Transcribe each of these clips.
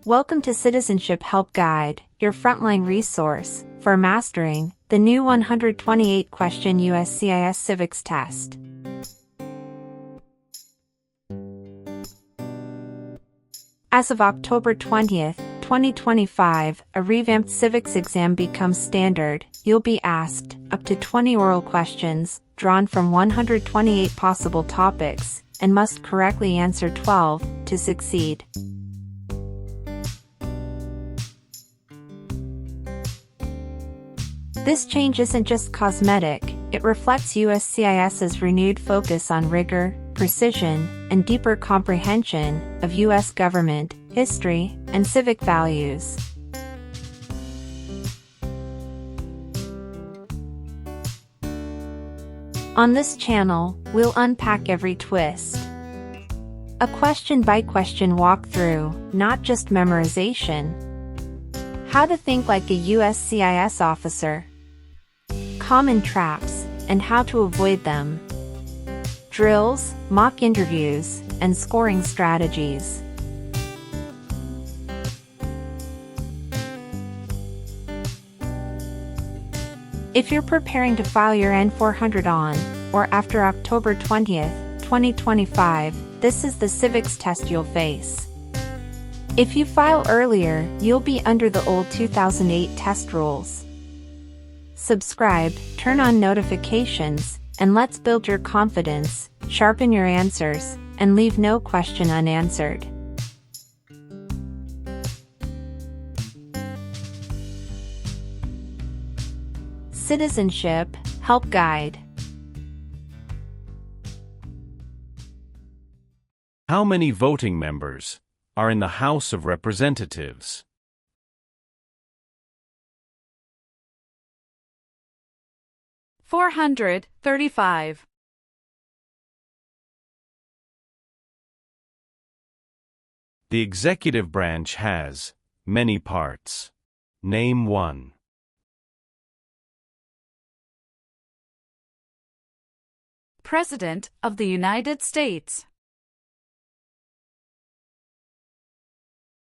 Welcome to Citizenship Help Guide, your frontline resource for mastering the new 128-question USCIS civics test. As of October 20th, 2025, a revamped civics exam becomes standard. You'll be asked up to 20 oral questions, drawn from 128 possible topics, and must correctly answer 12 to succeed. This change isn't just cosmetic, it reflects USCIS's renewed focus on rigor, precision, and deeper comprehension of U.S. government, history, and civic values. On this channel, we'll unpack every twist. A question-by-question walkthrough, not just memorization. How to think like a USCIS officer. Common traps, and how to avoid them. Drills, mock interviews, and scoring strategies. If you're preparing to file your N-400 on, or after October 20th, 2025, this is the civics test you'll face. If you file earlier, you'll be under the old 2008 test rules. Subscribe, turn on notifications, and let's build your confidence, sharpen your answers, and leave no question unanswered. Citizenship Help Guide. How many voting members are in the House of Representatives? $435. The executive branch has many parts. Name one. President of the United States.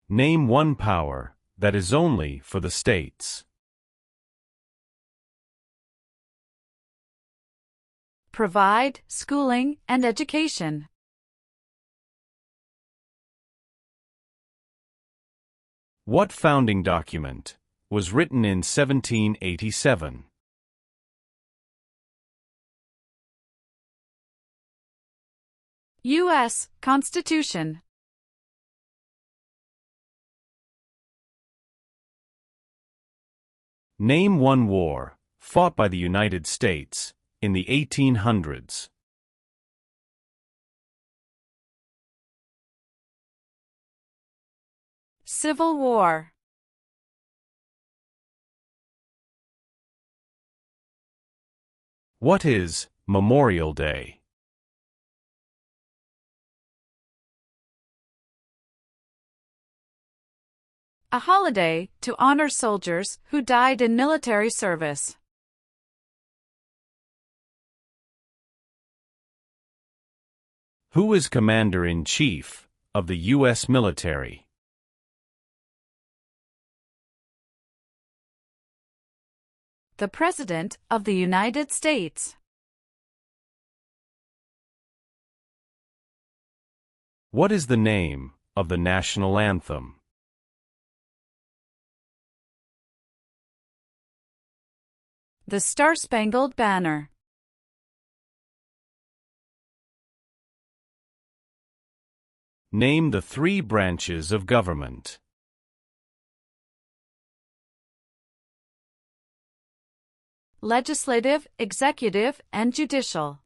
Name one power that is only for the states. Provide schooling and education. What founding document was written in 1787? U.S. Constitution. Name one war fought by the United States in the 1800s. Civil War. What is Memorial Day? A holiday to honor soldiers who died in military service. Who is Commander-in-Chief of the U.S. military? The President of the United States. What is the name of the national anthem? The Star-Spangled Banner. Name the three branches of government. Legislative, executive, and judicial.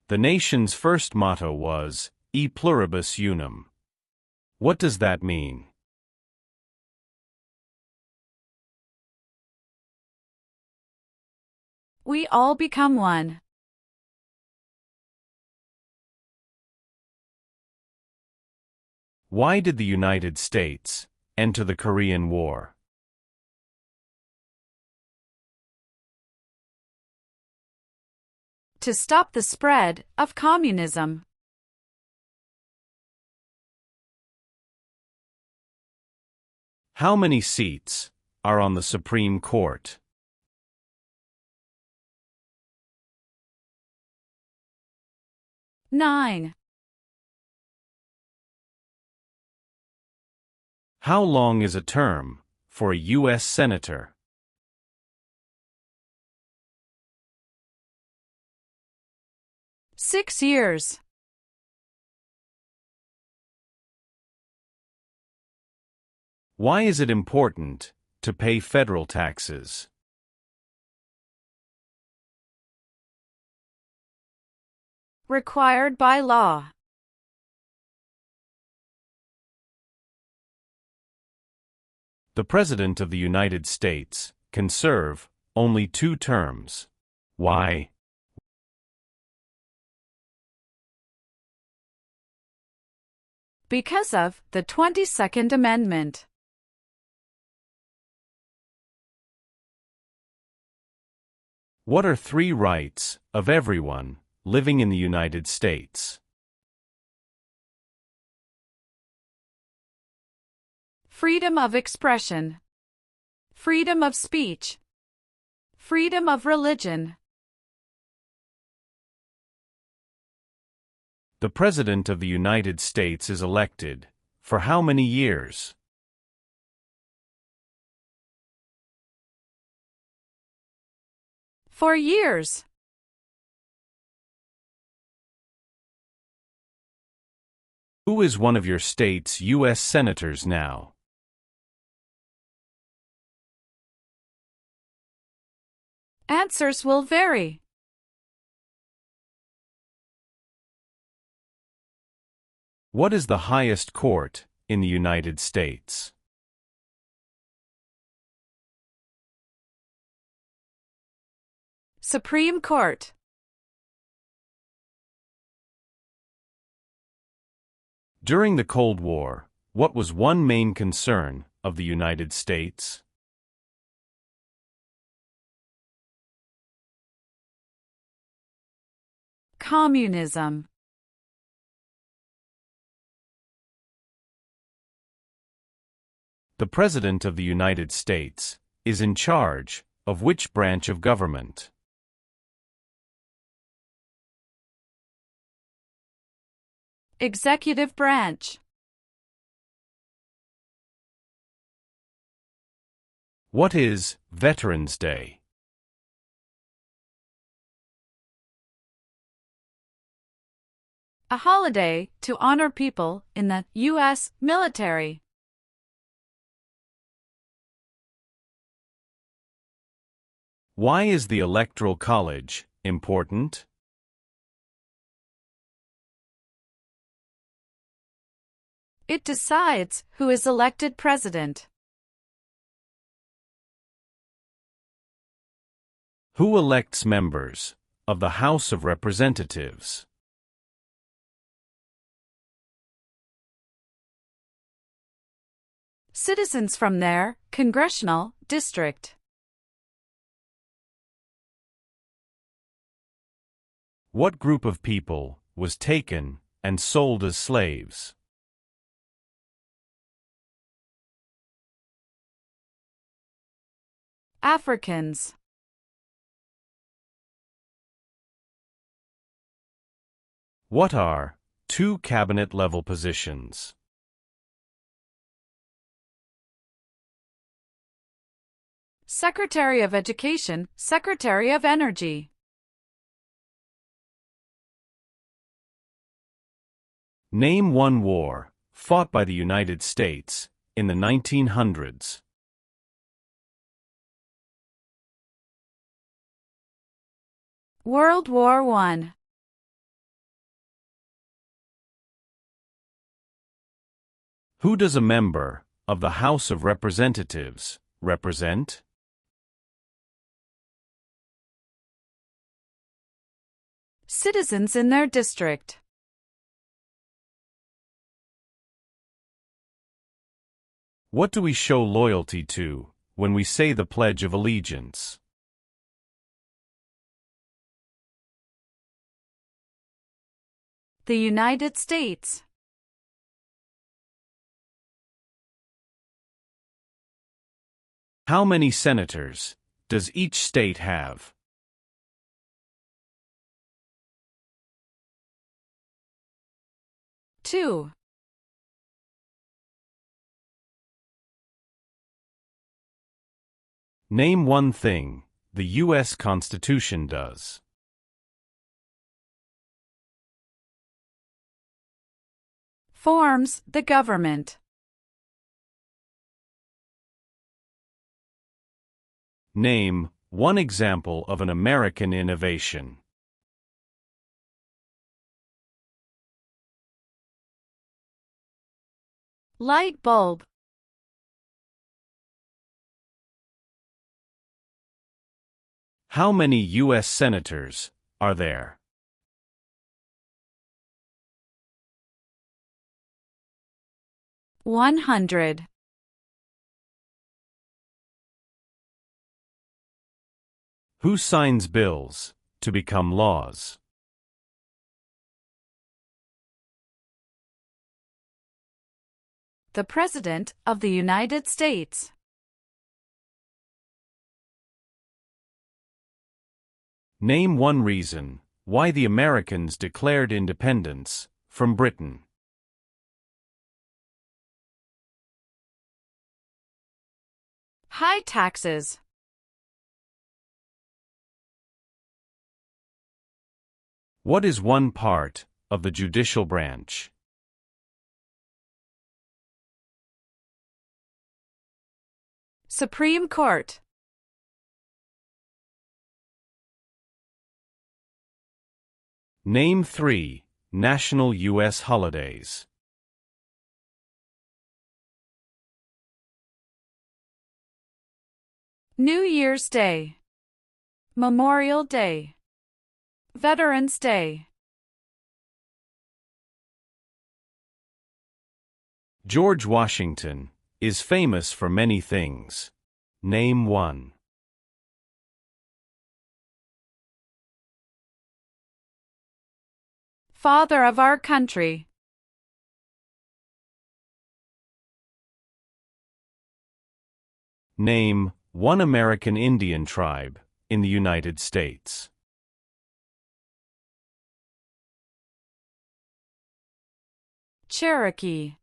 The nation's first motto was, E pluribus unum. What does that mean? We all become one. Why did the United States enter the Korean War? to stop the spread of communism. How many seats are on the Supreme Court? 9. How long is a term for a U.S. Senator? 6 years. Why is it important to pay federal taxes? Required by law. The President of the United States can serve only 2 terms. Why? Because of the 22nd Amendment. What are 3 rights of everyone living in the United States? Freedom of expression. Freedom of speech. Freedom of religion. The President of the United States is elected for how many years? 4 years. Who is one of your state's U.S. Senators now? Answers will vary. What is the highest court in the United States? Supreme Court. During the Cold War, what was one main concern of the United States? Communism. The President of the United States is in charge of which branch of government? Executive branch. What is Veterans Day? A holiday to honor people in the U.S. military. Why is the Electoral College important? It decides who is elected president. Who elects members of the House of Representatives? Citizens from their congressional district. What group of people was taken and sold as slaves? Africans. What are 2 cabinet-level positions? Secretary of Education, Secretary of Energy. Name one war fought by the United States in the 1900s. World War I. Who does a member of the House of Representatives represent? Citizens in their district. What do we show loyalty to when we say the Pledge of Allegiance? The United States. How many senators does each state have? 2. Name one thing the U.S. Constitution does. Forms the government. Name one example of an American innovation. Light bulb. How many U.S. senators are there? 100. Who signs bills to become laws? The President of the United States. Name one reason why the Americans declared independence from Britain. High taxes. What is one part of the judicial branch? Supreme Court. Name 3 national U.S. holidays. New Year's Day. Memorial Day. Veterans Day. George Washington is famous for many things. Name one. Father of our country. Name one American Indian tribe in the United States. Cherokee.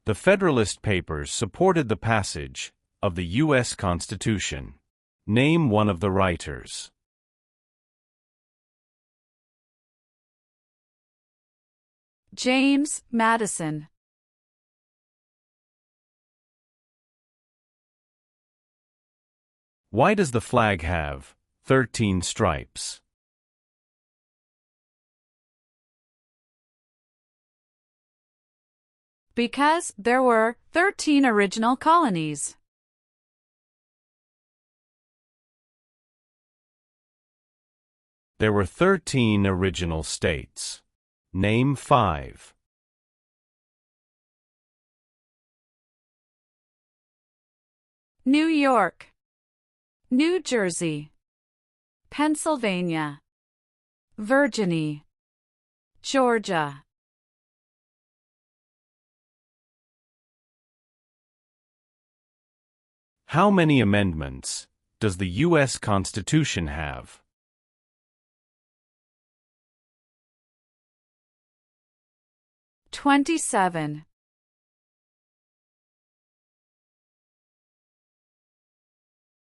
The Federalist Papers supported the passage of the U.S. Constitution. Name one of the writers. James Madison. Why does the flag have 13 stripes? Because there were 13 original colonies. There were 13 original states. Name 5. New York. New Jersey. Pennsylvania. Virginia. Georgia. How many amendments does the U.S. Constitution have? 27.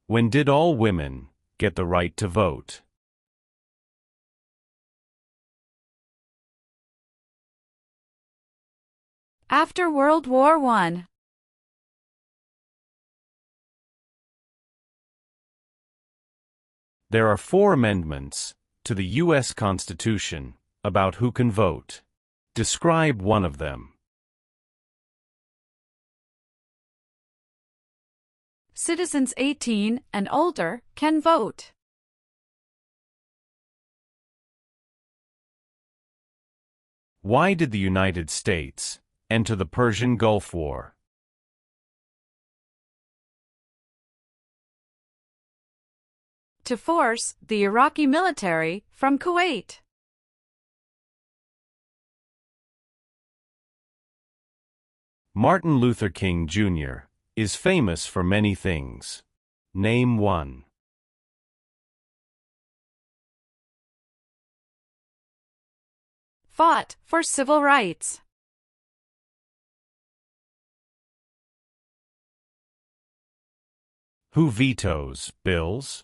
When did all women get the right to vote? After World War I. There are 4 amendments to the U.S. Constitution about who can vote. Describe one of them. Citizens 18 and older can vote. Why did the United States enter the Persian Gulf War? To force the Iraqi military from Kuwait. Martin Luther King Jr. is famous for many things. Name one. Fought for civil rights. Who vetoes bills?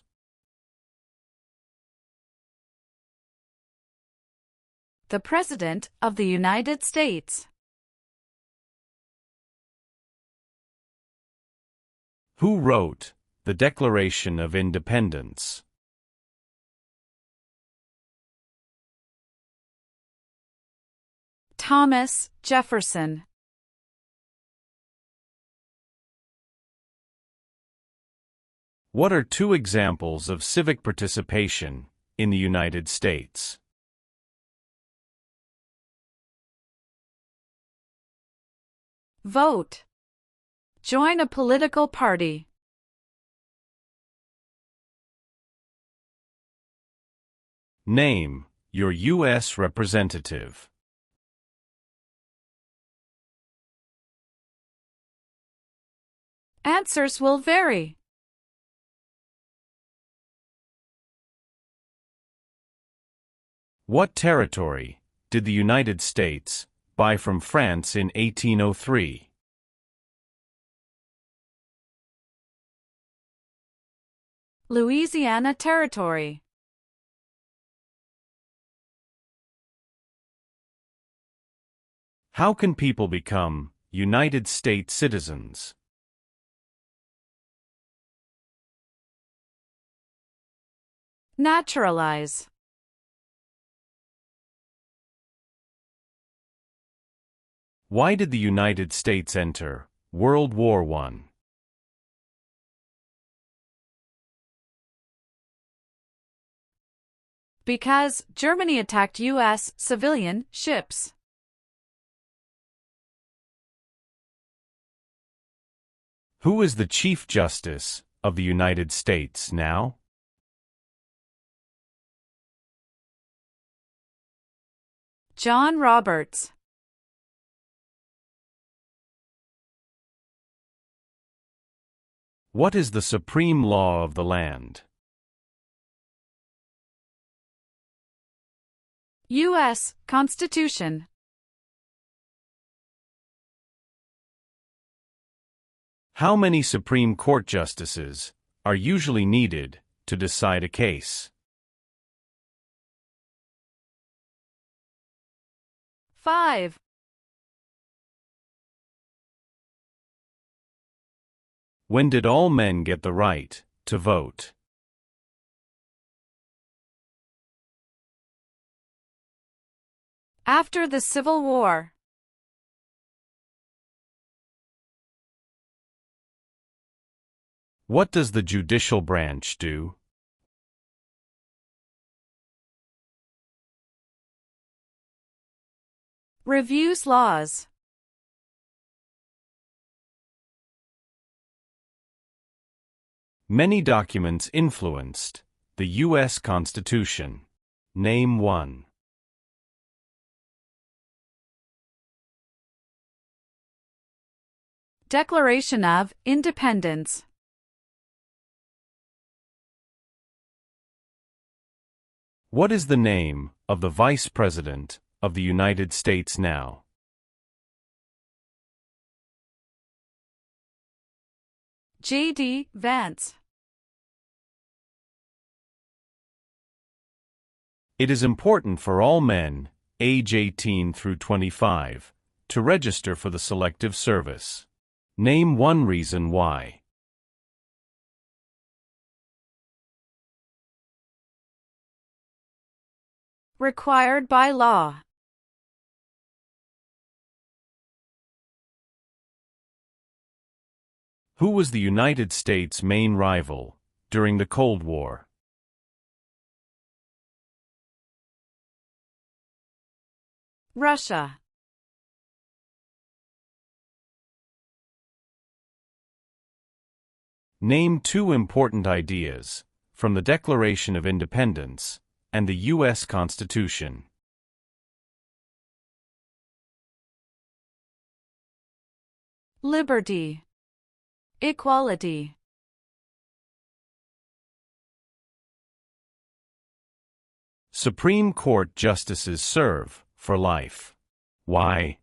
The President of the United States. Who wrote the Declaration of Independence? Thomas Jefferson. What are two examples of civic participation in the United States? Vote. Join a political party. Name your U.S. representative. Answers will vary. What territory did the United States buy from France in 1803? Louisiana Territory. How can people become United States citizens? Naturalize. Why did the United States enter World War I? Because Germany attacked U.S. civilian ships. Who is the Chief Justice of the United States now? John Roberts. What is the supreme law of the land? U.S. Constitution. How many Supreme Court justices are usually needed to decide a case? 5. When did all men get the right to vote? After the Civil War. What does the judicial branch do? Reviews laws. Many documents influenced the U.S. Constitution. Name one. Declaration of Independence. What is the name of the Vice President of the United States now? J.D. Vance. It is important for all men, age 18 through 25, to register for the Selective Service. Name one reason why. Required by law. Who was the United States' main rival during the Cold War? Russia. Name two important ideas from the Declaration of Independence and the U.S. Constitution. liberty, equality. Supreme Court justices serve for life. Why?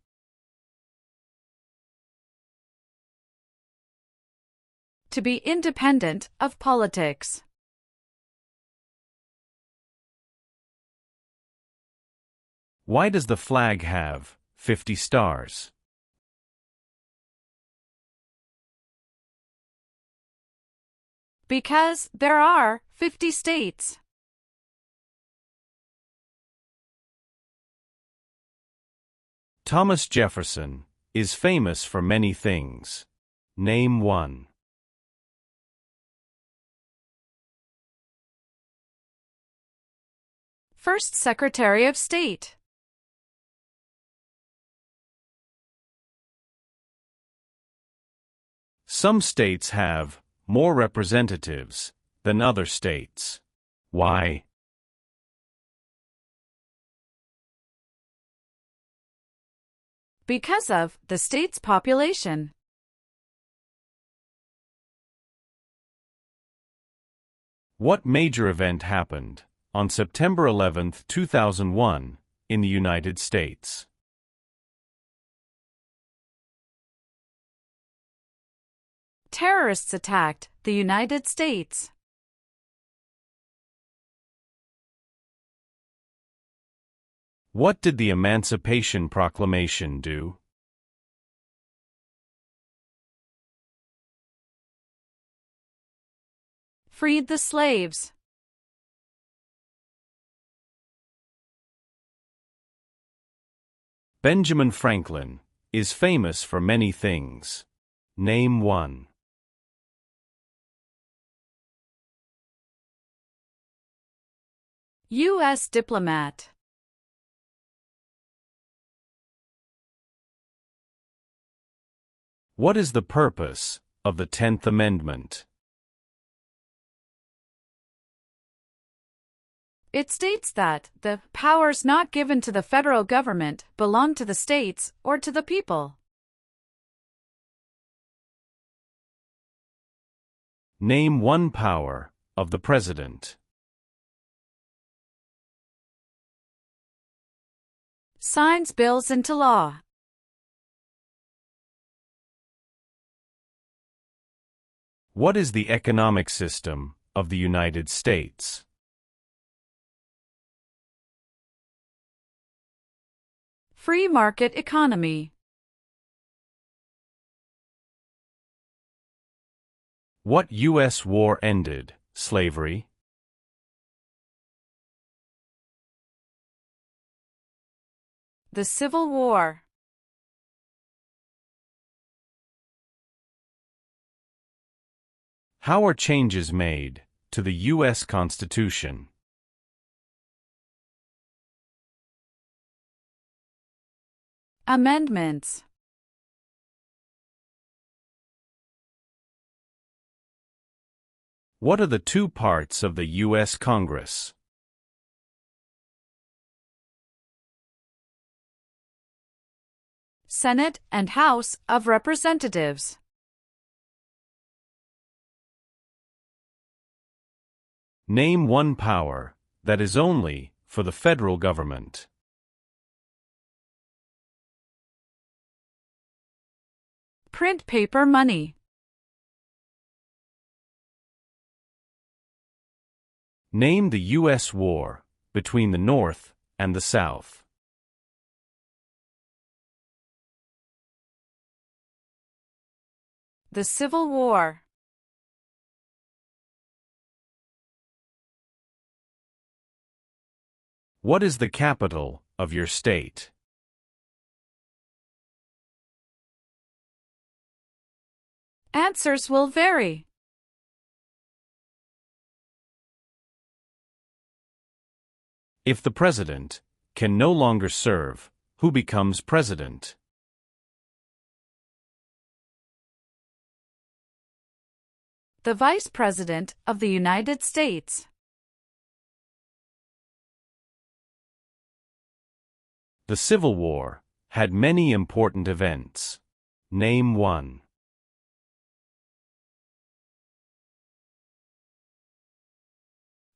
To be independent of politics. Why does the flag have 50 stars? Because there are 50 states. Thomas Jefferson is famous for many things. Name one. First Secretary of State. Some states have more representatives than other states. Why? Because of the state's population. What major event happened on September 11, 2001, in the United States? Terrorists attacked the United States. What did the Emancipation Proclamation do? Freed the slaves. Benjamin Franklin is famous for many things. Name one. U.S. diplomat. What is the purpose of the 10th Amendment? It states that the powers not given to the federal government belong to the states or to the people. Name one power of the President. Signs bills into law. What is the economic system of the United States? Free market economy. What U.S. war ended slavery? The Civil War. How are changes made to the U.S. Constitution? Amendments. What are the two parts of the U.S. Congress? Senate and House of Representatives. Name one power that is only for the federal government. Print paper money. Name the U.S. war between the North and the South. The Civil War. What is the capital of your state? Answers will vary. If the president can no longer serve, who becomes president? The Vice President of the United States. The Civil War had many important events. Name one.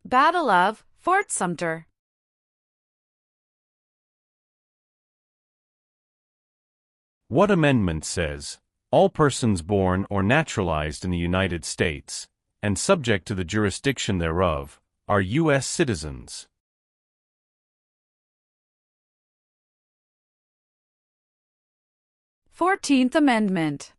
Battle of Fort Sumter. What amendment says, all persons born or naturalized in the United States, and subject to the jurisdiction thereof, are U.S. citizens? 14th Amendment.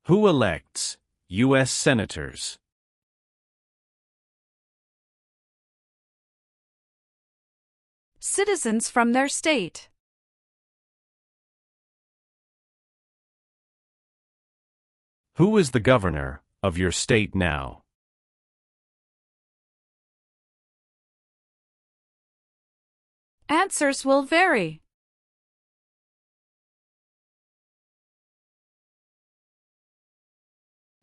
Who elects U.S. senators? Citizens from their state. Who is the governor of your state now? Answers will vary.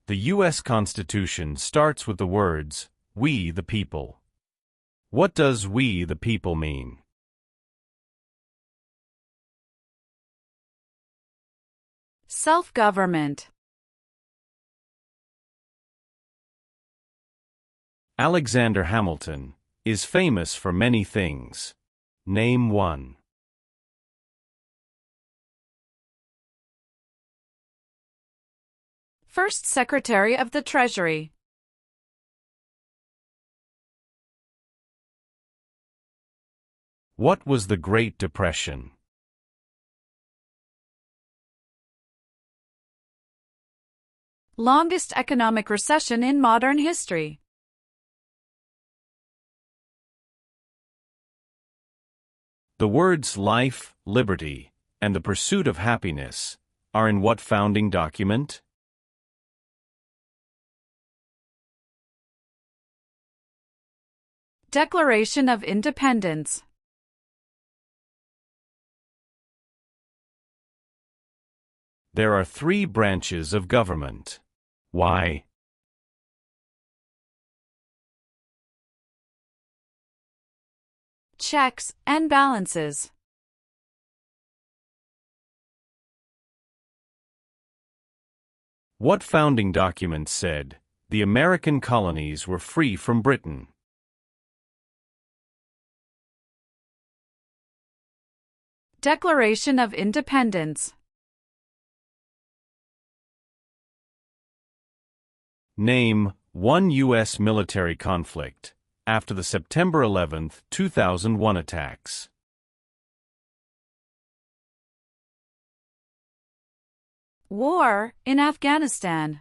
The U.S. Constitution starts with the words, "We the people." What does "we the people" mean? Self-government. Alexander Hamilton is famous for many things. Name one. First Secretary of the Treasury. What was the Great Depression? Longest economic recession in modern history. The words life, liberty, and the pursuit of happiness are in what founding document? Declaration of Independence. There are three branches of government. Why? Checks and balances. What founding document said, the American colonies were free from Britain? Declaration of Independence. Name one U.S. military conflict after the September 11, 2001 attacks. War in Afghanistan.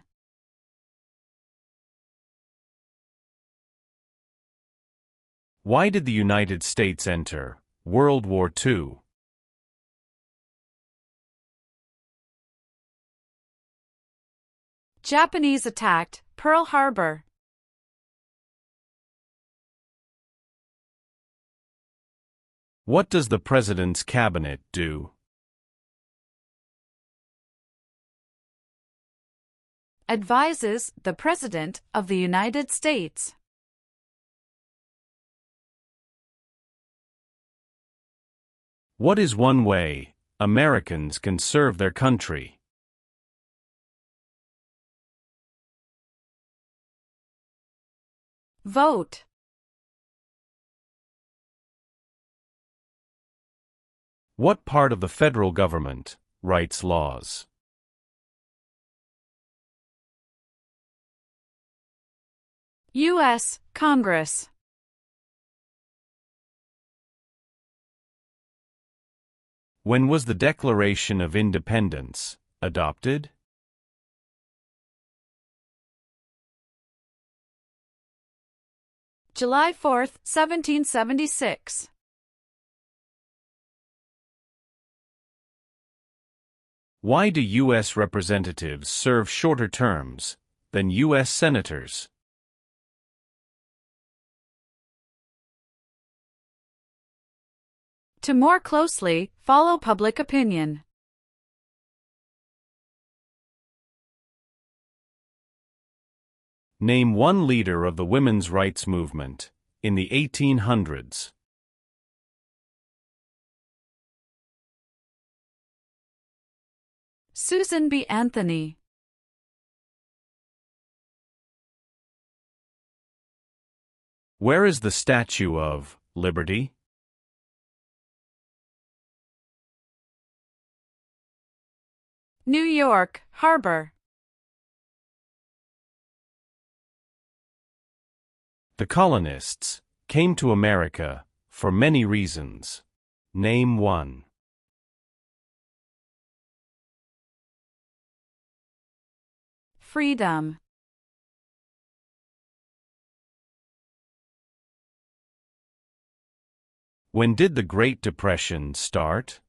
Why did the United States enter World War II? Japanese attacked Pearl Harbor. What does the President's cabinet do? Advises the President of the United States. What is one way Americans can serve their country? Vote. What part of the federal government writes laws? U.S. Congress. When was the Declaration of Independence adopted? July 4, 1776. Why do U.S. representatives serve shorter terms than U.S. senators? To more closely follow public opinion. Name one leader of the women's rights movement in the 1800s. Susan B. Anthony. Where is the Statue of Liberty? New York Harbor. The colonists came to America for many reasons. Name one. Freedom. When did the Great Depression start?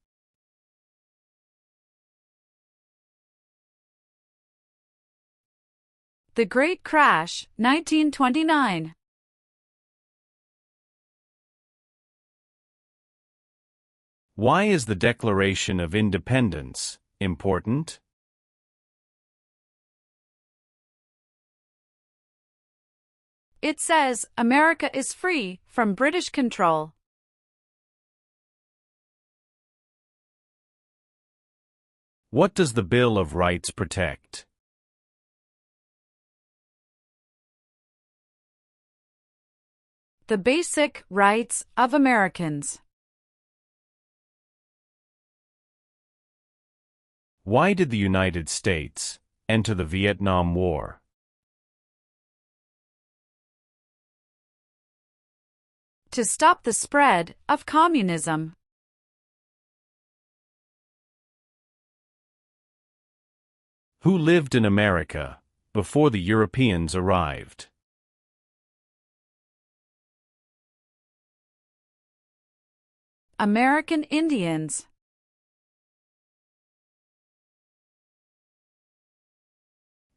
The Great Crash, 1929. Why is the Declaration of Independence important? It says, America is free from British control. What does the Bill of Rights protect? The basic rights of Americans. Why did the United States enter the Vietnam War? To stop the spread of communism. Who lived in America before the Europeans arrived? American Indians.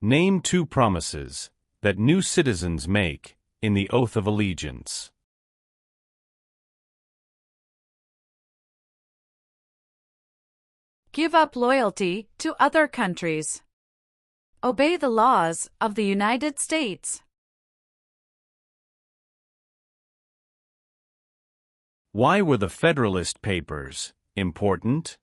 Name two promises that new citizens make in the Oath of Allegiance. Give up loyalty to other countries. Obey the laws of the United States. Why were the Federalist Papers important?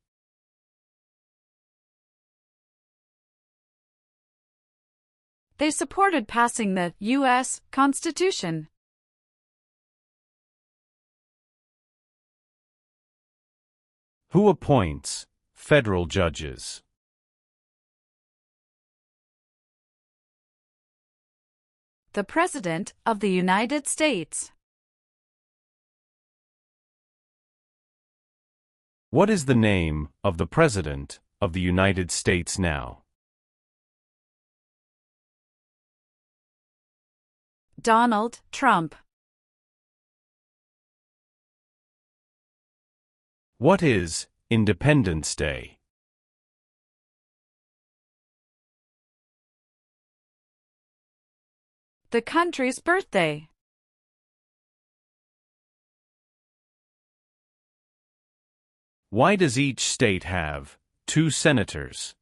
They supported passing the U.S. Constitution. Who appoints federal judges? The President of the United States. What is the name of the President of the United States now? Donald Trump. What is Independence Day? The country's birthday. Why does each state have 2 senators?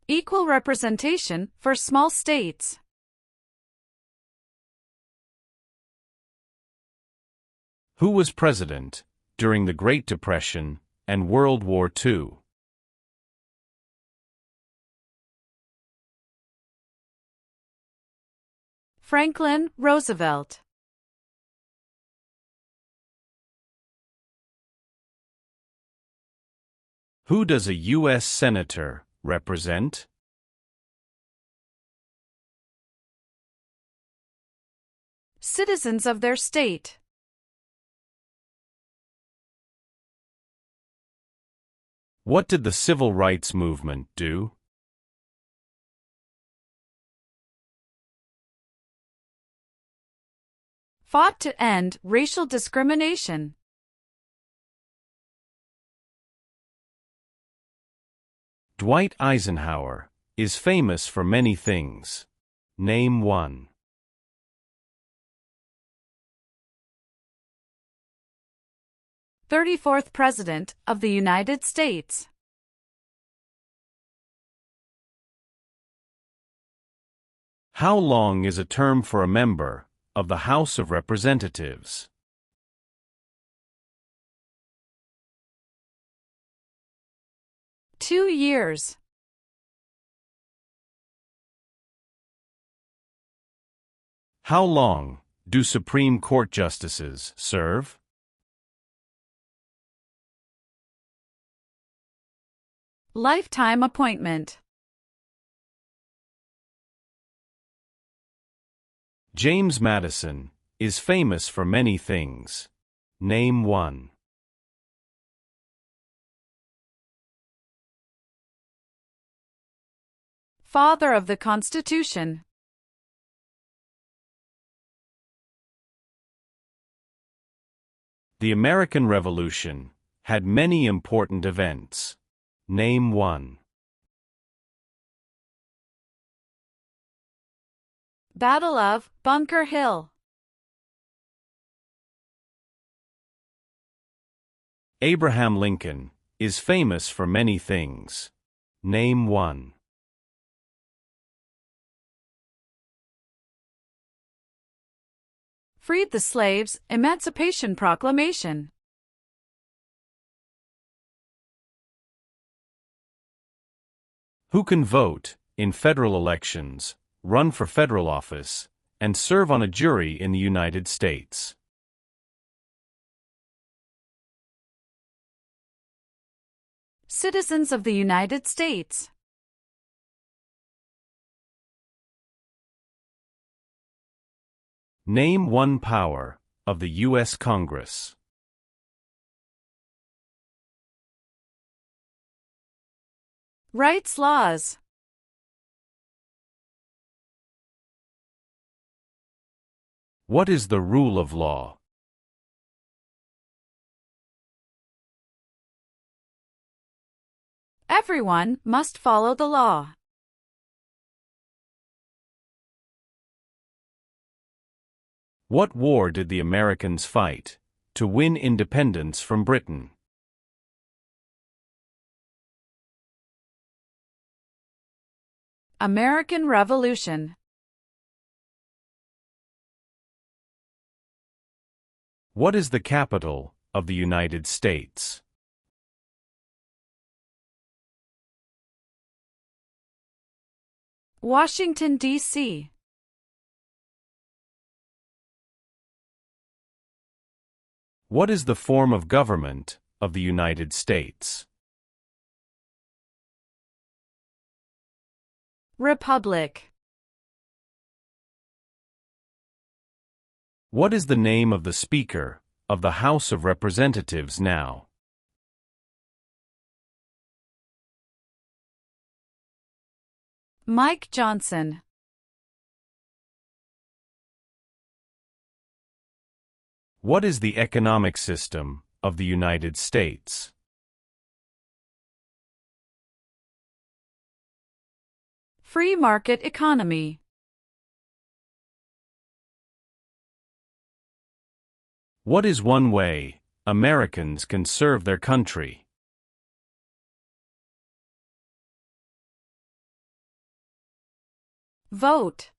Equal representation for small states. Who was president during the Great Depression and World War II? Franklin Roosevelt. Who does a U.S. Senator represent? Citizens of their state. What did the Civil Rights Movement do? Fought to end racial discrimination. Dwight Eisenhower is famous for many things. Name one. 34th President of the United States. How long is a term for a member of the House of Representatives? 2 years. How long do Supreme Court justices serve? Lifetime appointment. James Madison is famous for many things. Name one. Father of the Constitution. The American Revolution had many important events. Name one. Battle of Bunker Hill. Abraham Lincoln is famous for many things. Name one. Freed the slaves, Emancipation Proclamation. Who can vote in federal elections, run for federal office, and serve on a jury in the United States? Citizens of the United States. Name one power of the U.S. Congress. Rights laws. What is the rule of law? Everyone must follow the law. What war did the Americans fight to win independence from Britain? American Revolution. What is the capital of the United States? Washington, D.C. What is the form of government of the United States? Republic. What is the name of the Speaker of the House of Representatives now? Mike Johnson. What is the economic system of the United States? Free market economy. What is one way Americans can serve their country? Vote.